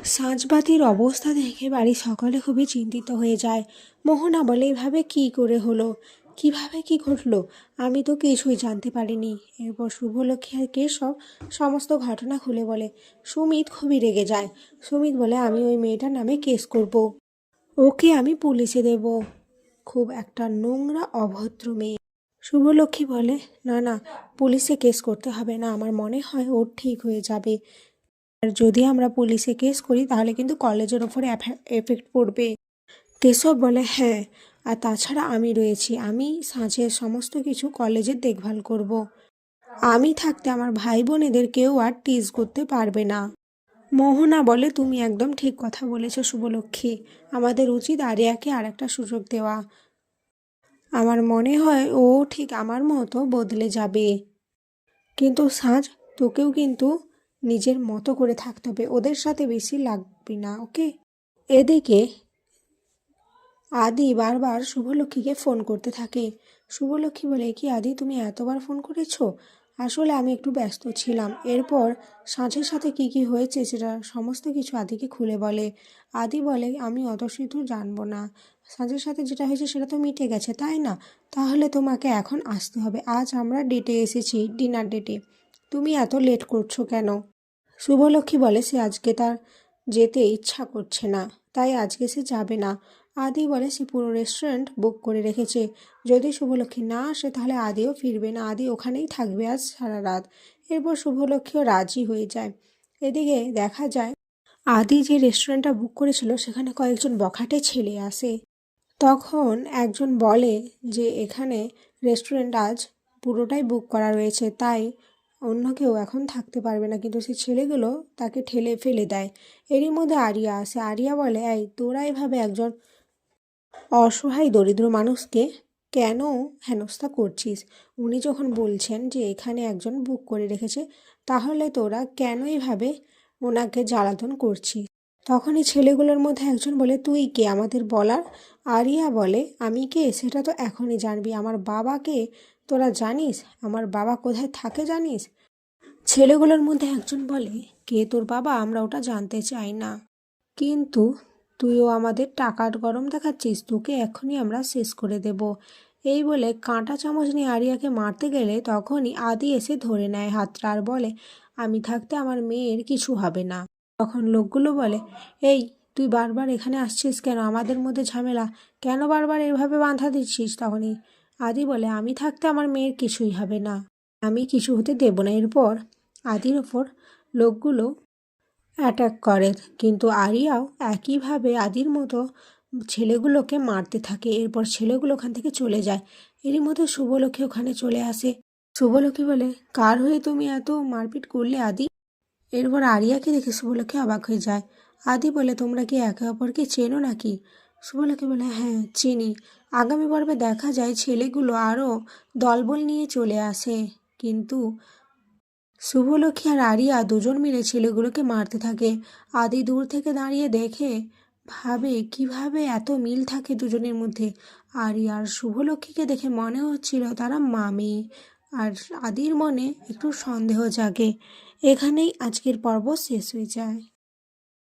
সাঁঝবাতির অবস্থা দেখে বাড়ির সকলে খুবই চিন্তিত হয়ে যায়। মোহনা বলে, এভাবে কি করে হলো, কিভাবে কি ঘটলো, আমি তো কিছুই জানতে পারিনি। এরপর শুভলক্ষ্মী আর কেশব সমস্ত ঘটনা খুলে বলে। সুমিত খুবই রেগে যায়। সুমিত বলে, আমি ওই মেয়েটার নামে কেস করব, ওকে আমি পুলিশে দেব, খুব একটা নোংরা অভদ্র মেয়ে। শুভলক্ষ্মী বলে, না না, পুলিশে কেস করতে হবে না, আমার মনে হয় ওর ঠিক হয়ে যাবে। আর যদি আমরা পুলিশে কেস করি তাহলে কিন্তু কলেজের ওপরে এফেক্ট পড়বে। কেশব বলে, হ্যাঁ, আর তাছাড়া আমি রয়েছি, আমি সাঁঝের সমস্ত কিছু কলেজের দেখভাল করব। আমি থাকতে আমার ভাই বোনেদের কেউ আর টিজ করতে পারবে না। মোহনা বলে, তুমি একদম ঠিক কথা বলেছ শুভলক্ষ্মী, আমাদের উচিত আরিয়াকে আর একটা সুযোগ দেওয়া। আমার মনে হয় ও ঠিক আমার মতো বদলে যাবে। কিন্তু সাঁঝ, তোকেও কিন্তু নিজের মতো করে থাকতে হবে, ওদের সাথে বেশি লাগবি না, ওকে। এদিকে আদি বারবার শুভলক্ষ্মীকে ফোন করতে থাকে। শুভলক্ষ্মী বলে, কি আদি, তুমি এতবার ফোন করেছো? আসলে আমি একটু ব্যস্ত ছিলাম। এরপর সাঁঝের সাথে কি কি হয়েছে সেটা সমস্ত কিছু আদিকে খুলে বলে। আদি বলে, আমি অত শীঘ্র জানবো না, সাঁঝের সাথে যেটা হয়েছে সেটা তো মিটে গেছে, তাই না? তাহলে তোমাকে এখন আসতে হবে, আজ আমরা ডেটে এসেছি, ডিনার ডেটে, তুমি এত লেট করছো কেন? শুভলক্ষ্মী বলে, সে আজকে তার যেতে ইচ্ছা করছে না, তাই আজকে সে যাবে না। আদি বলে, সে পুরো রেস্টুরেন্ট বুক করে রেখেছে, যদি শুভলক্ষ্মী না আসে তাহলে আদিও ফিরবে না, আদি ওখানেই থাকবে আজ সারা রাত। এরপর শুভলক্ষ্মীও রাজি হয়ে যায়। এদিকে দেখা যায় আদি যে রেস্টুরেন্টটা বুক করেছিল সেখানে কয়েকজন বখাটে ছেলে আসে। তখন একজন বলে যে এখানে রেস্টুরেন্ট আজ পুরোটাই বুক করা রয়েছে, তাই অন্য কেউ এখন থাকতে পারবে না, কিন্তু সেই ছেলেগুলো তাকে ঠেলে ফেলে দেয়। এরই মধ্যে আরিয়া আসে। আরিয়া বলে, এই তোরা এভাবে একজন অসহায় দরিদ্র মানুষকে কেন হেনস্থা করছিস? উনি যখন বলছেন যে এখানে একজন বুক করে রেখেছে, তাহলে তোরা কেন এইভাবে ওনাকে জ্বালাতন করছিস? তখনই ছেলেগুলোর মধ্যে একজন বলে, তুই কে আমাদের বলার? আরিয়া বলে, আমি কে সেটা তো এখনই জানবি, আমার বাবাকে তোরা জানিস, আমার বাবা কোথায় থাকে জানিস? ছেলেগুলোর মধ্যে একজন বলে, কে তোর বাবা, আমরা ওটা জানতে চাই না, কিন্তু তুইও আমাদের টাকার গরম দেখাচ্ছিস, তোকে এখনই আমরা শেষ করে দেব। এই বলে কাঁটা চামচ নিয়ে আরিয়াকে মারতে গেলে তখনই আদি এসে ধরে নেয় হাতটা আর বলে, আমি থাকতে আমার মেয়ের কিছু হবে না। তখন লোকগুলো বলে, এই তুই বারবার এখানে আসছিস কেন, আমাদের মধ্যে ঝামেলা, কেন বারবার এভাবে বাঁধা দিচ্ছিস? তখনই আদি বলে, আমি থাকতে আমার মেয়ের কিছুই হবে না, আমি কিছু হতে দেব না। এরপর আদির ওপর লোকগুলো অ্যাটাক করে, কিন্তু আরিয়াও একইভাবে আদির মতো ছেলেগুলোকে মারতে থাকে। এরপর ছেলেগুলো ওখান থেকে চলে যায়। এরই মধ্যে শুভলক্ষ্মী ওখানে চলে আসে। শুভলক্ষ্মী বলে, কার হয়ে তুমি এত মারপিট করলে আদি? এরপর আরিয়াকে দেখে শুভলক্ষ্মী অবাক হয়ে যায়। আদি বলে, তোমরা কি একে অপরকে চেনো নাকি? শুভলক্ষ্মী বলে, হ্যাঁ চিনি। আগামী পর্বে দেখা যায় ছেলেগুলো আরও দলবল নিয়ে চলে আসে, কিন্তু শুভলক্ষ্মী আর আরিয়া দুজন মিলে ছেলেগুলোকে মারতে থাকে। আদি দূর থেকে দাঁড়িয়ে দেখে, ভাবে কিভাবে এত মিল থাকে দুজনের মধ্যে। আরিয়া আর শুভলক্ষ্মীকে দেখে মনে হচ্ছিল তারা মা মেয়ে, আর আদির মনে একটু সন্দেহ জাগে। এখানেই আজকের পর্ব শেষ হয়ে যায়।